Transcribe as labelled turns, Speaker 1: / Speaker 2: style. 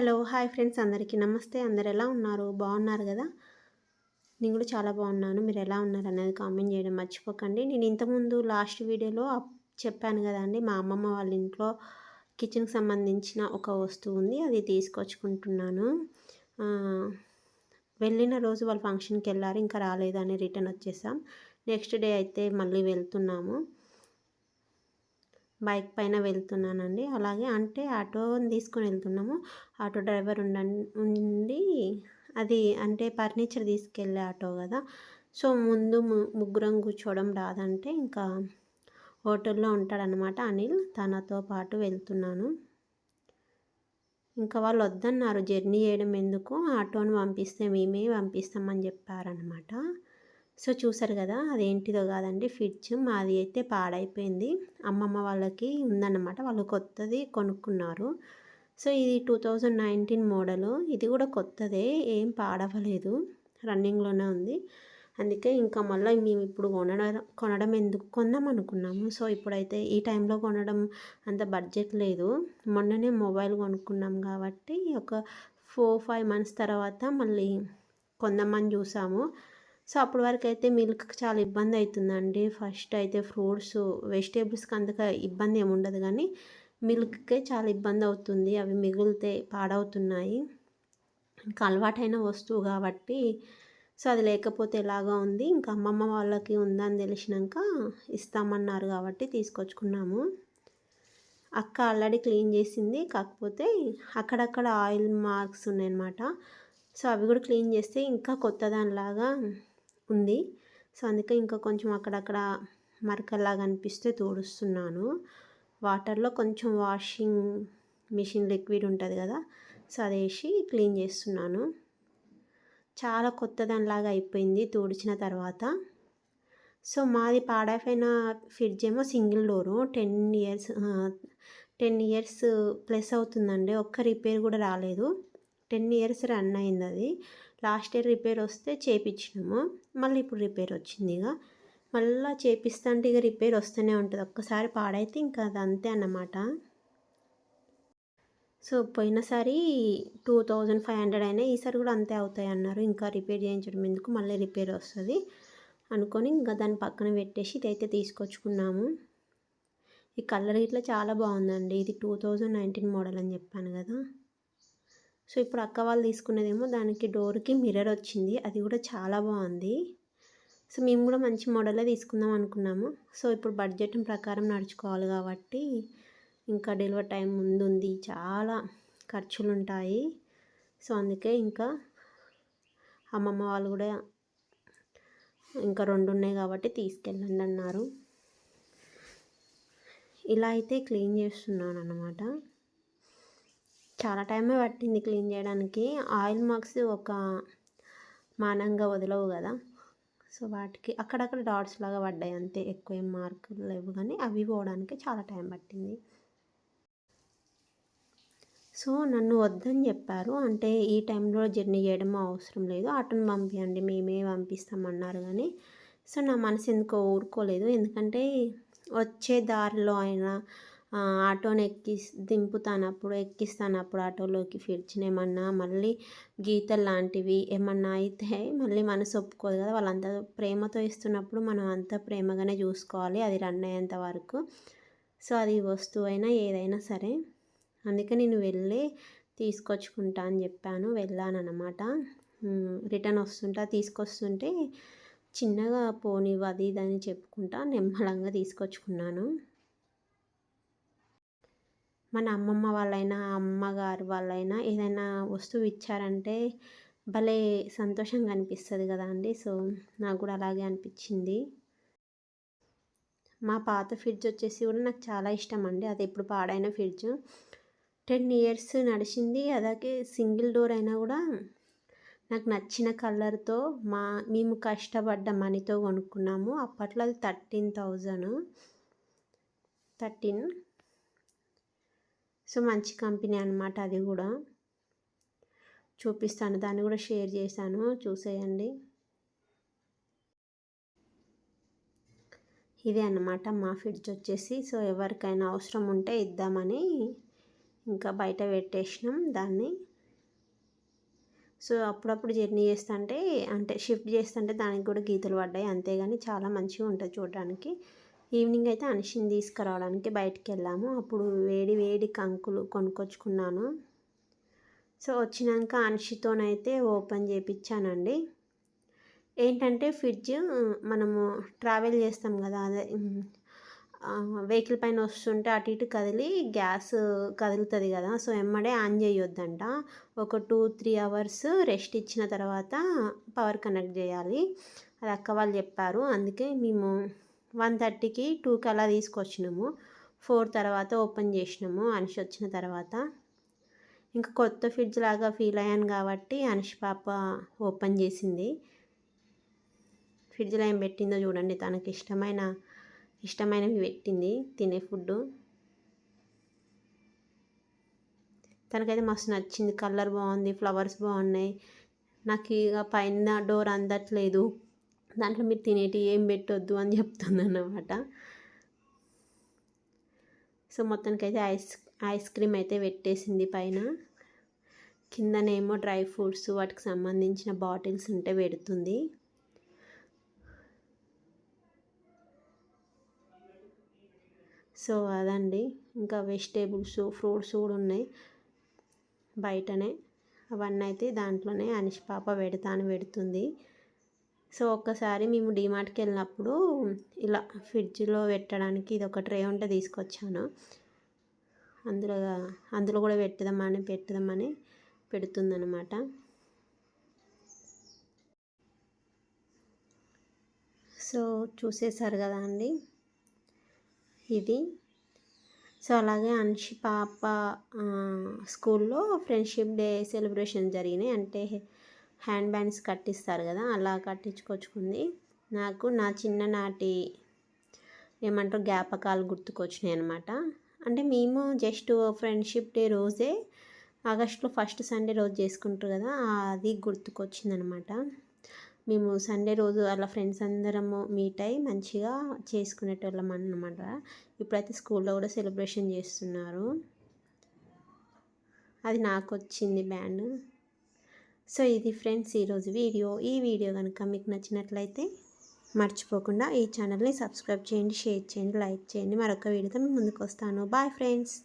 Speaker 1: Hello! Hi friends అందరికీ నమస్తే. అందరూ ఎలా ఉన్నారు? బాగున్నారు గదా! నేను కూడా చాలా బాగున్నాను. మీరు ఎలా ఉన్నారనేది కామెంట్ చేయడం మర్చిపోకండి. నేను ఇంతకుముందు లాస్ట్ వీడియోలో చెప్పాను గదండీ! మా అమ్మమ్మ వాళ్ళ ఇంట్లో కిచెన్‌కి సంబంధించిన ఒక వస్తువు ఉంది. అది తీసుకొచ్చుకుంటున్నాను. ఆహ్, వెళ్ళిన రోజు వాళ్ళు ఫంక్షన్‌కెళ్లారు. ఇంకా రాలేదని రిటర్న్ వచ్చేసాం. నెక్స్ట్ డే అయితే మళ్ళీ వెళ్తున్నాము. బైక్ పైన వెళ్తున్నానండి. అలాగే అంటే ఆటోని తీసుకొని వెళ్తున్నాము. ఆటో డ్రైవర్ ఉండి అది అంటే ఫర్నిచర్ తీసుకెళ్ళే ఆటో గదా! సో, ముందు ముగ్గురం కూర్చోవడం రాదంటే ఇంకా హోటల్‌లో ఉంటాడనమాట అనిల్. తనతో పాటు వెళ్తున్నాను. ఇంకా వాళ్ళు వద్దన్నారు. జర్నీ చేయడం ఎందుకు, ఆటోని పంపిస్తే మేమే పంపిస్తామని చెప్పారనమాట. సో, చూసారు కదా! అదేంటిదో కాదండి ఫ్రిడ్జ్. మాది అయితే పాడైపోయింది. అమ్మమ్మ వాళ్ళకి ఉందన్నమాట. వాళ్ళు కొత్తది కొనుక్కున్నారు. సో, ఇది 2019 మోడలు. ఇది కూడా కొత్తదే. ఏం పాడవ్వలేదు. రన్నింగ్‌లోనే ఉంది. అందుకే ఇంకా మళ్ళీ మేము ఇప్పుడు కొనడం ఎందుకు కొందాం అనుకున్నాము. సో, ఇప్పుడైతే ఈ టైంలో కొనడం అంత బడ్జెట్ లేదు. మొన్ననే మొబైల్ కొనుక్కున్నాం కాబట్టి ఒక 4, 5 మంత్స్ తర్వాత మళ్ళీ కొందామని చూసాము. సో, అప్పటి వరకైతే మిల్క్‌కి చాలా ఇబ్బంది అవుతుందండి. ఫస్ట్ అయితే ఫ్రూట్స్, వెజిటేబుల్స్‌కి అంతగా ఇబ్బంది ఏమి ఉండదు కానీ మిల్క్‌కే చాలా ఇబ్బంది అవుతుంది. అవి మిగిలితే పాడవుతున్నాయి. ఇంకా అలవాటైన వస్తువు కాబట్టి సో, అది లేకపోతే ఎలాగా ఉంది. ఇంకా అమ్మమ్మ వాళ్ళకి ఉందని తెలిసినాక ఇస్తామన్నారు కాబట్టి తీసుకొచ్చుకున్నాము. అక్క ఆల్రెడీ క్లీన్ చేసింది. కాకపోతే అక్కడక్కడ ఆయిల్ మార్క్స్ ఉన్నాయన్నమాట. సో, అవి కూడా క్లీన్ చేస్తే ఇంకా కొత్త దానిలాగా ఉంది. సో, అందుకే ఇంకా కొంచెం అక్కడక్కడ మరకల్లాగా అనిపిస్తే తుడుస్తున్నాను. వాటర్లో కొంచెం వాషింగ్ మిషన్ లిక్విడ్ ఉంటుంది కదా! సో, అదేసి క్లీన్ చేస్తున్నాను. చాలా కొత్తదానిలాగా అయిపోయింది తుడిచిన తర్వాత. సో, మాది పాడైపోయిన ఫ్రిడ్జ్ ఏమో సింగిల్ డోరు. 10 ఇయర్స్ ప్లస్ అవుతుందండి. ఒక్క రిపేర్ కూడా రాలేదు. 10 ఇయర్స్ రన్ అయిందది. లాస్ట్ ఇయర్ రిపేర్ వస్తే చేపిచ్చినాము. మళ్ళీ ఇప్పుడు రిపేర్ వచ్చింది ఇగ. మళ్ళా చేపిస్తంటే ఇగ రిపేర్ వస్తూనే ఉంటది. ఒక్కసారి పాడైతే ఇంకా అది అంతే అన్నమాట. సో, పోయినసారి 2500 అయినాయి. ఈసారి కూడా అంతే అవుతాయన్నారు. ఇంకా రిపేర్ చేయించడం ఎందుకు, మళ్ళీ రిపేర్ వస్తది అనుకోని ఇంకా దాన్ని పక్కన పెట్టేసి ఇదైతే తీసుకొచ్చుకున్నాము. ఈ కలర్ ఇట్లా చాలా బాగుందండి. ఇది 2019 మోడల్ అని చెప్పాను కదా! సో, ఇప్పుడు అక్క వాళ్ళు తీసుకున్నదేమో దానికి డోర్‌కి మిర్రర్ వచ్చింది. అది కూడా చాలా బాగుంది. సో, మేము కూడా మంచి మోడలే తీసుకుందాం అనుకున్నాము. సో, ఇప్పుడు బడ్జెట్ ప్రకారం నడుచుకోవాలి కాబట్టి ఇంకా డెలివరీ టైం ముందుంది. చాలా ఖర్చులుంటాయి. సో, అందుకే ఇంకా అమ్మమ్మ వాళ్ళు కూడా ఇంకా 2 ఉన్నాయి కాబట్టి తీసుకెళ్ళండి అన్నారు. ఇలా అయితే క్లీన్ చేస్తున్నానన్నమాట. చాలా టైమే పట్టింది క్లీన్ చేయడానికి. ఆయిల్ మార్క్స్ ఒక మానంగా వదలవు కదా! సో, వాటికి అక్కడక్కడ డాట్స్ లాగా పడ్డాయి అంతే. ఎక్కువ ఏం మార్కులు లేవు కానీ అవి పోవడానికి చాలా టైం పట్టింది. సో, నన్ను వద్దని చెప్పారు. అంటే ఈ టైంలో జర్నీ చేయడం అవసరం లేదు. ఆటోని పంపియండి మేమే పంపిస్తామన్నారు కానీ సో, నా మనసు ఎందుకో ఊరుకోలేదు. ఎందుకంటే వచ్చే దారిలో అయినా ఆటోని ఎక్కిస్తానప్పుడు ఆటోలోకి ఫ్రిడ్జ్‌నేమన్నా మళ్ళీ గీతలు లాంటివి ఏమన్నా అయితే మళ్ళీ మనసు ఒప్పుకోదు కదా! వాళ్ళంత ప్రేమతో ఇస్తున్నప్పుడు మనం అంత ప్రేమగానే చూసుకోవాలి. అది రన్ అయ్యేంత వరకు. సో, అది వస్తువైనా ఏదైనా సరే. అందుకే నేను వెళ్ళి తీసుకొచ్చుకుంటా అని చెప్పాను. వెళ్ళానన్నమాట. రిటర్న్ తీసుకొస్తుంటే చిన్నగా పోనివ్వు అది ఇది అని చెప్పుకుంటా నిమ్మలంగా తీసుకొచ్చుకున్నాను. మన అమ్మమ్మ వాళ్ళైనా, అమ్మగారు వాళ్ళైనా ఏదైనా వస్తువు ఇచ్చారంటే భలే సంతోషంగా అనిపిస్తది కదండీ! సో, నాకు కూడా అలాగే అనిపించింది. మా పాత ఫ్రిడ్జ్ వచ్చేసి కూడా నాకు చాలా ఇష్టం అండి. అది ఎప్పుడు పాడైన ఫ్రిడ్జ్. 10 ఇయర్స్ నడిచింది. అలాగే సింగిల్ డోర్ అయినా కూడా నాకు నచ్చిన కలర్‌తో మేము కష్టపడ్డ మనీతో కొనుక్కున్నాము. అప్పట్లో అది 13,000. సో, మంచి కంపెనీ అనమాట అది కూడా. చూపిస్తాను. దాన్ని కూడా షేర్ చేశాను. చూసేయండి. ఇదే అన్నమాట మా ఫ్రిడ్జ్ వచ్చేసి. సో, ఎవరికైనా అవసరం ఉంటే ఇద్దామని ఇంకా బయట పెట్టేసినాం దాన్ని. సో అప్పుడప్పుడు జర్నీ చేస్తుంటే అంటే షిఫ్ట్ చేస్తుంటే దానికి కూడా గీతలు పడ్డాయి, అంతేగాని చాలా మంచిగా ఉంటుంది చూడడానికి. ఈవినింగ్ అయితే అనిషిని తీసుకురావడానికి బయటికి వెళ్ళాము. అప్పుడు వేడి వేడి కంకులు కొనుక్కొచ్చుకున్నాను. సో వచ్చినాక అనిషితోనైతే ఓపెన్ చేయించానండి. ఏంటంటే ఫ్రిడ్జ్ మనము ట్రావెల్ చేస్తాం కదా, అదే వెహికల్ పైన వస్తుంటే అటు ఇటు కదిలి గ్యాస్ కదులుతుంది కదా, సో ఎమ్మడే ఆన్ చేయొద్దంట. ఒక 2-3 అవర్స్ రెస్ట్ ఇచ్చిన తర్వాత పవర్ కనెక్ట్ చేయాలి. అది అక్క వాళ్ళు చెప్పారు. అందుకే మేము 1:30కి 2కి అలా తీసుకొచ్చినాము. 4 తర్వాత ఓపెన్ చేసినాము అనిషి వచ్చిన తర్వాత. ఇంకా కొత్త ఫ్రిడ్జ్ లాగా ఫీల్ అయ్యాను కాబట్టి అనిషి పాప ఓపెన్ చేసింది. ఫ్రిడ్జ్లో ఏం పెట్టిందో చూడండి, తనకి ఇష్టమైనవి పెట్టింది తినే ఫుడ్డు. తనకైతే మస్తు నచ్చింది, కలర్ బాగుంది, ఫ్లవర్స్ బాగున్నాయి. నాకు ఇక పైన డోర్ అందట్లేదు, దాంట్లో మీరు తినేటి ఏం పెట్టొద్దు అని చెప్తుంది అన్నమాట. సో మొత్తానికైతే ఐస్ క్రీమ్ అయితే పెట్టేసింది పైన. కిందనేమో డ్రై ఫ్రూట్స్ వాటికి సంబంధించిన బాటిల్స్ ఉంటే పెడుతుంది. సో అదండి, ఇంకా వెజిటేబుల్స్ ఫ్రూట్స్ కూడా ఉన్నాయి బయటనే. అవన్నీ అయితే దాంట్లోనే అనిషి పాప పెడుతుంది. సో ఒక్కసారి మేము డీమార్ట్కి వెళ్ళినప్పుడు ఇలా ఫ్రిడ్జ్లో పెట్టడానికి ఇది ఒక ట్రే ఉంటే తీసుకొచ్చాను. అందులో కూడా పెట్టుదామని పెడుతుందన్నమాట. సో చూసేశారు కదా అండి ఇది. సో అలాగే అనిషి పాప స్కూల్లో ఫ్రెండ్షిప్ డే సెలబ్రేషన్ జరిగినాయి. అంటే హ్యాండ్ బ్యాండ్స్ కట్టిస్తారు కదా, అలా కట్టించుకొచ్చుకుంది. నాకు నా చిన్ననాటి ఏమంటారు జ్ఞాపకాలు గుర్తుకొచ్చినాయి అనమాట. అంటే మేము జస్ట్ ఫ్రెండ్షిప్ డే రోజే ఆగస్టులో ఫస్ట్ సండే రోజు చేసుకుంటారు కదా, అది గుర్తుకొచ్చిందనమాట. మేము సండే రోజు అలా ఫ్రెండ్స్ అందరము మీట్ అయ్యి మంచిగా చేసుకునేటోళ్ళం అన్నమాట. ఇప్పుడైతే స్కూల్లో కూడా సెలబ్రేషన్ చేస్తున్నారు. అది నాకు వచ్చింది బ్యాండ్. సో ఇది ఫ్రెండ్స్ ఈరోజు వీడియో. ఈ వీడియో కనుక మీకు నచ్చినట్లయితే మర్చిపోకుండా ఈ ఛానల్ని సబ్స్క్రైబ్ చేయండి, షేర్ చేయండి, లైక్ చేయండి. మరొక వీడియోతో మీ ముందుకు వస్తాను. Bye friends.